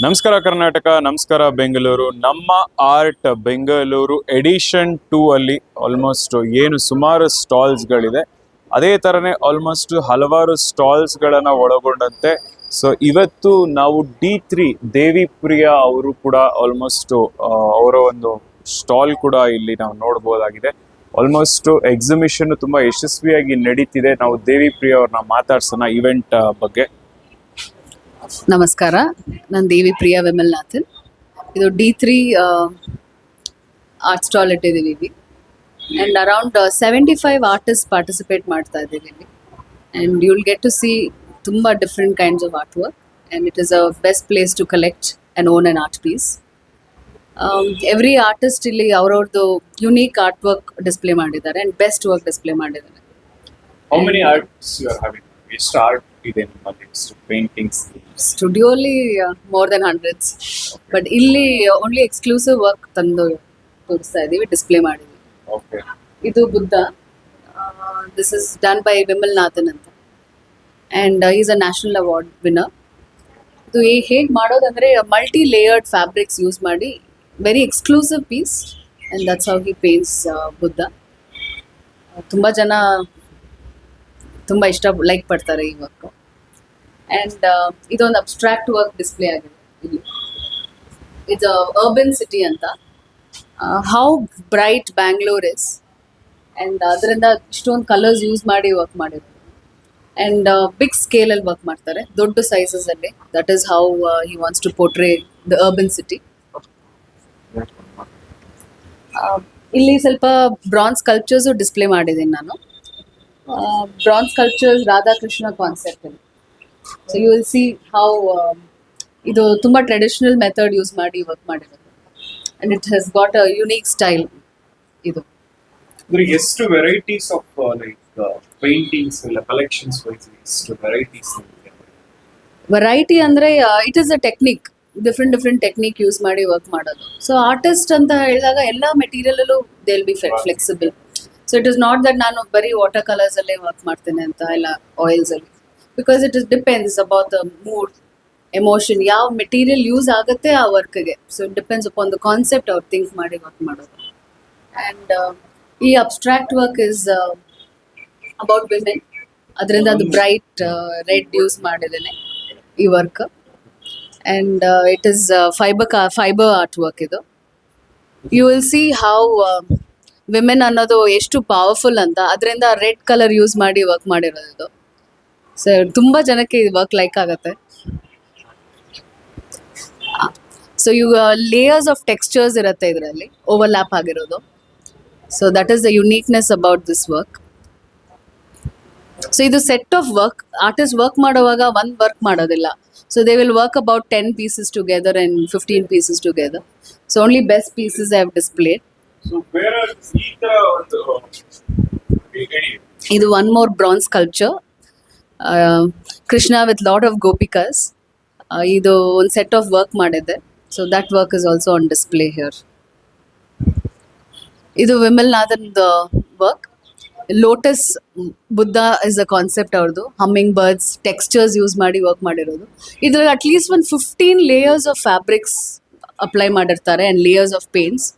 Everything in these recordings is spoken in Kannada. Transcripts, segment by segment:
ನಮಸ್ಕಾರ ಕರ್ನಾಟಕ, ನಮಸ್ಕಾರ ಬೆಂಗಳೂರು. ನಮ್ಮ ಆರ್ಟ್ ಬೆಂಗಳೂರು ಎಡಿಷನ್ 2 ಅಲ್ಲಿ ಆಲ್ಮೋಸ್ಟ್ ಏನು ಸುಮಾರು ಸ್ಟಾಲ್ಸ್ಗಳಿದೆ, ಅದೇ ಥರನೇ ಆಲ್ಮೋಸ್ಟ್ ಹಲವಾರು ಸ್ಟಾಲ್ಸ್ಗಳನ್ನು ಒಳಗೊಂಡಂತೆ. ಸೊ ಇವತ್ತು ನಾವು D3 ದೇವಿ ಪ್ರಿಯಾ ಅವರು ಕೂಡ ಆಲ್ಮೋಸ್ಟ್ ಅವರ ಒಂದು ಸ್ಟಾಲ್ ಕೂಡ ಇಲ್ಲಿ ನಾವು ನೋಡ್ಬೋದಾಗಿದೆ. ಆಲ್ಮೋಸ್ಟ್ ಎಕ್ಸಿಬಿಷನ್ ತುಂಬ ಯಶಸ್ವಿಯಾಗಿ ನಡೀತಿದೆ. ನಾವು ದೇವಿ ಪ್ರಿಯಾ ಅವ್ರನ್ನ ಮಾತಾಡ್ಸೋಣ ಇವೆಂಟ್ ಬಗ್ಗೆ. ನಮಸ್ಕಾರ, ನಾನು ದೇವಿ ಪ್ರಿಯಾ ವಿಮಲ್ನಾಥನ್. ಇದು D3 ಆರ್ಟ್ ಸ್ಟಾಲ್ ಇಟ್ಟಿದ್ದೀವಿ ಇಲ್ಲಿ. ಆ್ಯಂಡ್ ಅರೌಂಡ್ 75 ಆರ್ಟಿಸ್ಟ್ ಪಾರ್ಟಿಸಿಪೇಟ್ ಮಾಡ್ತಾ ಇದ್ದೀವಿ ಇಲ್ಲಿ. And you will get to see ತುಂಬ different kinds of art work. And it is a best place to collect and own an art piece. Every artist ಇಲ್ಲಿ ಅವ್ರವ್ರದ್ದು ಯುನೀಕ್ ಆರ್ಟ್ ವರ್ಕ್ ಡಿಸ್ಪ್ಲೇ ಮಾಡಿದ್ದಾರೆ ಆ್ಯಂಡ್ ಬೆಸ್ಟ್ ವರ್ಕ್ ಡಿಸ್ಪ್ಲೇ ಮಾಡಿದ್ದಾರೆ. How many arts you are having? ಎಷ್ಟು ಆರ್ಟ್ ಇದೆ ನಿಮ್ಮಲ್ಲಿ? ಎಷ್ಟು ಪೇಂಟಿಂಗ್ಸ್? ಸ್ಟುಡಿಯೋಲಿ ಮೋರ್ ದೆನ್ ಹಂಡ್ರೆಡ್ಸ್, ಬಟ್ ಇಲ್ಲಿ ಓನ್ಲಿ ಎಕ್ಸ್ಕ್ಲೂಸಿವ್ ವರ್ಕ್ ತಂದು ತೋರಿಸ್ತಾ ಇದ್ದೀವಿ, ಡಿಸ್ಪ್ಲೇ ಮಾಡಿದ್ವಿ. ಓಕೆ, ಇದು Buddha. This is done by Vimalnathan ಅಂತ, and is a national award winner. ಇದು ಹೇಗೆ ಮಾಡೋದಂದರೆ ಮಲ್ಟಿ ಲೇಯರ್ಡ್ ಫ್ಯಾಬ್ರಿಕ್ಸ್ ಯೂಸ್ ಮಾಡಿ very exclusive piece, and that's how he paints Buddha. ತುಂಬ ಜನ ತುಂಬ ಲೈಕ್ ಪಡ್ತಾರೆ ಈ ವರ್ಕ್. ಆ್ಯಂಡ್ ಇದೊಂದು ಅಬ್ಸ್ಟ್ರಾಕ್ಟ್ ವರ್ಕ್ ಡಿಸ್ಪ್ಲೇ ಆಗಿದೆ ಇಲ್ಲಿ. ಇದು ಅರ್ಬನ್ ಸಿಟಿ ಅಂತ, how bright Bangalore is, and ಅದರಿಂದ ಇಷ್ಟೊಂದು ಕಲರ್ಸ್ ಯೂಸ್ ಮಾಡಿ ವರ್ಕ್ ಮಾಡಿದ್ರು. ಆ್ಯಂಡ್ ಬಿಗ್ ಸ್ಕೇಲಲ್ಲಿ ವರ್ಕ್ ಮಾಡ್ತಾರೆ, ದೊಡ್ಡ ಸೈಜಸಲ್ಲಿ. That is how he wants to portray the urban city. ಇಲ್ಲಿ ಸ್ವಲ್ಪ ಬ್ರಾನ್ಸ್ ಸ್ಕಲ್ಪ್ಚರ್ಸು ಡಿಸ್ಪ್ಲೇ ಮಾಡಿದ್ದೀನಿ ನಾನು. ಬ್ರಾನ್ಸ್ ಸ್ಕಲ್ಪ್ಚರ್ಸ್ ರಾಧಾಕೃಷ್ಣ ಕಾನ್ಸೆಪ್ಟ್ ಅಲ್ಲಿ. So you will see how ಇದು ತುಂಬ ಟ್ರೆಡಿಷನಲ್ ಮೆಥಡ್ ಯೂಸ್ ಮಾಡಿ ವರ್ಕ್ ಮಾಡಿರೋದು, and it has got a unique style. ಇದು ಎಷ್ಟು ವೆರೈಟೀಸ್ ಆಫ್ ಲೈಕ್ ಪೇಂಟಿಂಗ್ಸ್ ಇಲ್ಲ ಕಲೆಕ್ಷನ್ಸ್ ವೈಸ್ ಎಷ್ಟು ವೆರೈಟೀಸ್? ವೆರೈಟಿ ಅಂದರೆ it is a technique, different technique use ಮಾಡಿ ವರ್ಕ್ ಮಾಡೋದು. ಸೊ ಆರ್ಟಿಸ್ಟ್ ಅಂತ ಹೇಳಿದಾಗ ಎಲ್ಲ ಮೆಟೀರಿಯಲಲ್ಲೂ they will be flexible. So it is not that ನಾನು ಬರೀ ವಾಟರ್ ಕಲರ್ಸ್ ಅಲ್ಲೇ ವರ್ಕ್ ಮಾಡ್ತೇನೆ ಅಂತ, ಇಲ್ಲ ಆಯಿಲ್ಸ್ ಅಲ್ಲಿ, because it is depends about the mood, emotion, ಯಾವ ಮೆಟೀರಿಯಲ್ ಯೂಸ್ ಆಗುತ್ತೆ ಆ ವರ್ಕ್ಗೆ. So it depends upon the concept ಅವ್ರು ಥಿಂಕ್ ಮಾಡಿ ವರ್ಕ್ ಮಾಡೋದು. ಆ್ಯಂಡ್ ಈ abstract work is about women, ಅದರಿಂದ ಅದು ಬ್ರೈಟ್ ರೆಡ್ ಯೂಸ್ ಮಾಡಿದ್ದೇನೆ ಈ work. And it is fibre art work ಇದು. You will see how women ಅನ್ನೋದು ಎಷ್ಟು ಪವರ್ಫುಲ್ ಅಂತ, ಅದರಿಂದ ರೆಡ್ ಕಲರ್ ಯೂಸ್ ಮಾಡಿ ವರ್ಕ್ ಮಾಡಿರೋದು ಇದು. ಸೊ ತುಂಬ ಜನಕ್ಕೆ ಈ ವರ್ಕ್ ಲೈಕ್ ಆಗುತ್ತೆ. So you layers of textures ಇರುತ್ತೆ ಇದರಲ್ಲಿ, ಓವರ್ಲ್ಯಾಪ್ ಆಗಿರೋದು. So that is the uniqueness about this work. So ಇದು set of work. Artist work ಮಾಡುವಾಗ ಒಂದು ವರ್ಕ್ ಮಾಡೋದಿಲ್ಲ. So they will work about 10 pieces together and 15 pieces together. So only best pieces I have displayed. ಇದು one more bronze sculpture, Krishna with lot of ಗೋಪಿಕಾಸ್. ಇದು ಒಂದು ಸೆಟ್ ಆಫ್ ವರ್ಕ್ ಮಾಡಿದ್ದೆ. So that work is also on display here. ಇದು Vimalnathan work. Lotus Buddha is a concept ಅವ್ರದ್ದು. ಹಮ್ಮಿಂಗ್ ಬರ್ಡ್ಸ್ ಟೆಕ್ಸ್ಚರ್ಸ್ ಯೂಸ್ ಮಾಡಿ ವರ್ಕ್ ಮಾಡಿರೋದು. ಇದ್ರಲ್ಲಿ ಅಟ್ಲೀಸ್ಟ್ ಒಂದು 15 ಲೇಯರ್ಸ್ ಆಫ್ ಫ್ಯಾಬ್ರಿಕ್ಸ್ ಅಪ್ಲೈ ಮಾಡಿರ್ತಾರೆ and layers of paints.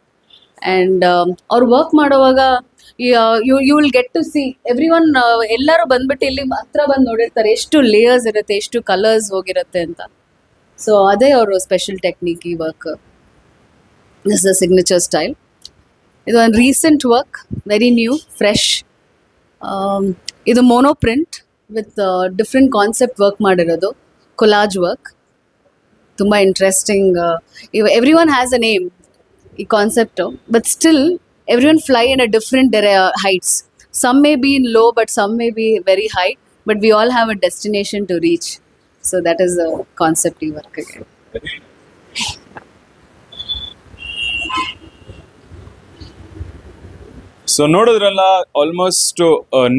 And ಅವ್ರು ವರ್ಕ್ ಮಾಡುವಾಗ you will get to see everyone, ಎಲ್ಲರೂ ಬಂದ್ಬಿಟ್ಟು ಇಲ್ಲಿ ಹತ್ರ ಬಂದು ನೋಡಿರ್ತಾರೆ ಎಷ್ಟು ಲೇಯರ್ಸ್ ಇರುತ್ತೆ, ಎಷ್ಟು ಕಲರ್ಸ್ ಹೋಗಿರುತ್ತೆ ಅಂತ. ಸೊ ಅದೇ ಅವರು ಸ್ಪೆಷಲ್ ಟೆಕ್ನಿಕ್ ಈ work. This the signature style. ಇದು ಒಂದು recent work, very new, fresh. ಇದು mono print with different concept work ಮಾಡಿರೋದು, ಕೊಲಾಜ್ ವರ್ಕ್. ತುಂಬ interesting. Everyone has a name ಈ concept, but still everyone fly in a different heights. Some may be in low, but some may be very high, but we all have a destination to reach. So that is the concept we work again. So ನೋಡಿದ್ರಲ್ಲ, ಆಲ್ಮೋಸ್ಟ್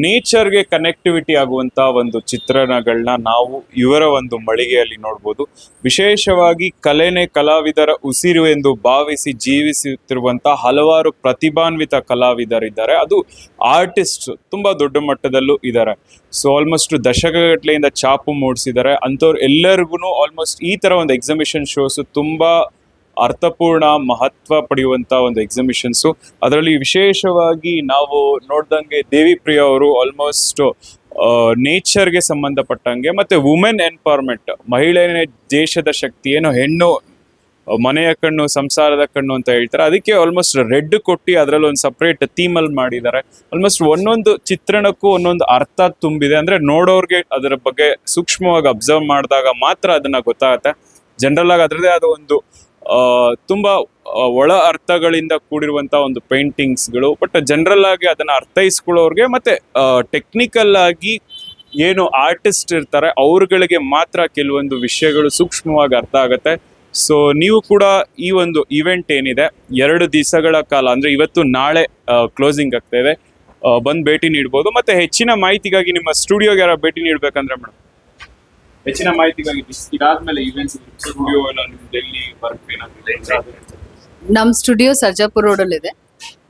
ನೇಚರ್ಗೆ ಕನೆಕ್ಟಿವಿಟಿ ಆಗುವಂತ ಒಂದು ಚಿತ್ರಣಗಳನ್ನ ನಾವು ಇವರ ಒಂದು ಮಳಿಗೆಯಲ್ಲಿ ನೋಡ್ಬೋದು. ವಿಶೇಷವಾಗಿ ಕಲೆನೇ ಕಲಾವಿದರ ಉಸಿರು ಎಂದು ಭಾವಿಸಿ ಜೀವಿಸುತ್ತಿರುವಂತ ಹಲವಾರು ಪ್ರತಿಭಾನ್ವಿತ ಕಲಾವಿದರಿದ್ದಾರೆ. ಅದು ಆರ್ಟಿಸ್ಟ್ ತುಂಬಾ ದೊಡ್ಡ ಮಟ್ಟದಲ್ಲೂ ಇದ್ದಾರೆ. ಸೊ ಆಲ್ಮೋಸ್ಟ್ ದಶಕಗಟ್ಟಲೆಯಿಂದ ಛಾಪು ಮೂಡಿಸಿದ್ದಾರೆ. ಅಂಥವ್ರು ಎಲ್ಲರಿಗೂ ಆಲ್ಮೋಸ್ಟ್ ಈ ತರ ಒಂದು ಎಕ್ಸಿಬಿಷನ್ ಶೋಸ್ ತುಂಬಾ ಅರ್ಥಪೂರ್ಣ ಮಹತ್ವ ಪಡೆಯುವಂತ ಒಂದು ಎಕ್ಸಿಬಿಷನ್ಸು. ಅದರಲ್ಲಿ ವಿಶೇಷವಾಗಿ ನಾವು ನೋಡ್ದಂಗೆ ದೇವಿ ಪ್ರಿಯ ಅವರು ಆಲ್ಮೋಸ್ಟ್ ನೇಚರ್ಗೆ ಸಂಬಂಧಪಟ್ಟಂಗೆ ಮತ್ತೆ ವುಮೆನ್ ಎನ್ಪವರ್ಮೆಂಟ್, ಮಹಿಳೆನೇ ದೇಶದ ಶಕ್ತಿ, ಏನು ಹೆಣ್ಣು ಮನೆಯ ಕಣ್ಣು ಸಂಸಾರದ ಕಣ್ಣು ಅಂತ ಹೇಳ್ತಾರೆ, ಅದಕ್ಕೆ ಆಲ್ಮೋಸ್ಟ್ ರೆಡ್ ಕೊಟ್ಟು ಅದರಲ್ಲಿ ಒಂದು ಸಪ್ರೇಟ್ ಥೀಮಲ್ಲಿ ಮಾಡಿದ್ದಾರೆ. ಆಲ್ಮೋಸ್ಟ್ ಒಂದೊಂದು ಚಿತ್ರಣಕ್ಕೂ ಒಂದೊಂದು ಅರ್ಥ ತುಂಬಿದೆ. ಅಂದ್ರೆ ನೋಡೋರ್ಗೆ ಅದರ ಬಗ್ಗೆ ಸೂಕ್ಷ್ಮವಾಗಿ ಅಬ್ಸರ್ವ್ ಮಾಡಿದಾಗ ಮಾತ್ರ ಅದನ್ನ ಗೊತ್ತಾಗತ್ತೆ. ಜನರಲ್ ಆಗಿ ಅದರದೇ ಆದ ಒಂದು ತುಂಬಾ ಒಳ ಅರ್ಥಗಳಿಂದ ಕೂಡಿರುವಂತ ಒಂದು ಪೇಂಟಿಂಗ್ಸ್ಗಳು. ಬಟ್ ಜನರಲ್ ಆಗಿ ಅದನ್ನ ಅರ್ಥೈಸ್ಕೊಳ್ಳೋರ್ಗೆ ಮತ್ತೆ ಟೆಕ್ನಿಕಲ್ ಆಗಿ ಏನು ಆರ್ಟಿಸ್ಟ್ ಇರ್ತಾರೆ ಅವ್ರಗಳಿಗೆ ಮಾತ್ರ ಕೆಲವೊಂದು ವಿಷಯಗಳು ಸೂಕ್ಷ್ಮವಾಗಿ ಅರ್ಥ ಆಗತ್ತೆ. ಸೊ ನೀವು ಕೂಡ ಈ ಒಂದು ಇವೆಂಟ್ ಏನಿದೆ 2 ದಿವಸಗಳ ಕಾಲ, ಅಂದ್ರೆ ಇವತ್ತು ನಾಳೆ ಕ್ಲೋಸಿಂಗ್ ಆಗ್ತಾ ಇದೆ, ಬಂದು ಭೇಟಿ ನೀಡ್ಬೋದು. ಮತ್ತೆ ಹೆಚ್ಚಿನ ಮಾಹಿತಿಗಾಗಿ ನಿಮ್ಮ ಸ್ಟುಡಿಯೋಗೆ ಯಾರು ಭೇಟಿ ನೀಡ್ಬೇಕಂದ್ರೆ ಮೇಡಮ್, ಹೆಚ್ಚಿನ ಮಾಹಿತಿಗಾಗಿ ಇದಾದ್ಮೇಲೆ ಇವೆಂಟ್ಸ್ ಸ್ಟುಡಿಯೋ ಎಲ್ಲ ಡೆಲ್ಲಿ ವರ್ಕ್ ಏನಾಗಿದೆ? ನಮ್ಮ ಸ್ಟುಡಿಯೋ ಸರ್ಜಾಪುರ ರೋಡಲ್ಲಿ ಇದೆ.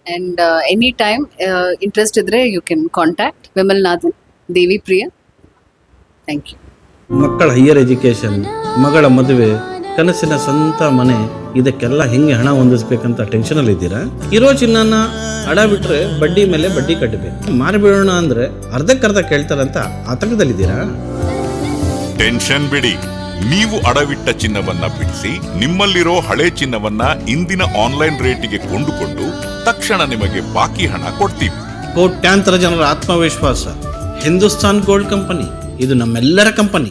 ಆ್ಯಂಡ್ ಎನಿ ಟೈಮ್ ಇಂಟ್ರೆಸ್ಟ್ ಇದ್ರೆ you can contact Vimalnathan, Devi Priya. Thank you. ಮಕ್ಕಳ ಹೈಯರ್ ಎಜುಕೇಷನ್, ಮಗಳ ಮದುವೆ, ಕನಸಿನ ಸ್ವಂತ ಮನೆ, ಇದಕ್ಕೆಲ್ಲ ಹೆಂಗೆ ಹಣ ಹೊಂದಿಸ್ಬೇಕಂತ ಟೆನ್ಷನಲ್ಲಿ ಇದ್ದೀರಾ? ಇರೋ ಚಿನ್ನನ ಅಡ ಬಿಟ್ರೆ ಬಡ್ಡಿ ಮೇಲೆ ಬಡ್ಡಿ ಕಟ್ಟಬೇಕು. ಮಾರಿಬಿಡೋಣ ಅಂದ್ರೆ ಅರ್ಧಕ್ಕರ್ಧ ಕೇಳ್ತಾರಂತ ಆತಂಕದಲ್ಲಿದ್ದೀರಾ? ಟೆನ್ಷನ್ ಬಿಡಿ, ನೀವು ಅಡವಿಟ್ಟ ಚಿನ್ನವನ್ನ ಬಿಡಿಸಿ ನಿಮ್ಮಲ್ಲಿರೋ ಹಳೆ ಚಿನ್ನವನ್ನ ಇಂದಿನ ಆನ್ಲೈನ್ ರೇಟಿಗೆ ಕೊಂಡುಕೊಂಡು ತಕ್ಷಣ ನಿಮಗೆ ಬಾಕಿ ಹಣ ಕೊಡ್ತೀವಿ. ಕೋಟ್ಯಾಂತರ ಜನರ ಆತ್ಮವಿಶ್ವಾಸ ಹಿಂದೂಸ್ತಾನ್ ಗೋಲ್ಡ್ ಕಂಪನಿ, ಇದು ನಮ್ಮೆಲ್ಲರ ಕಂಪನಿ.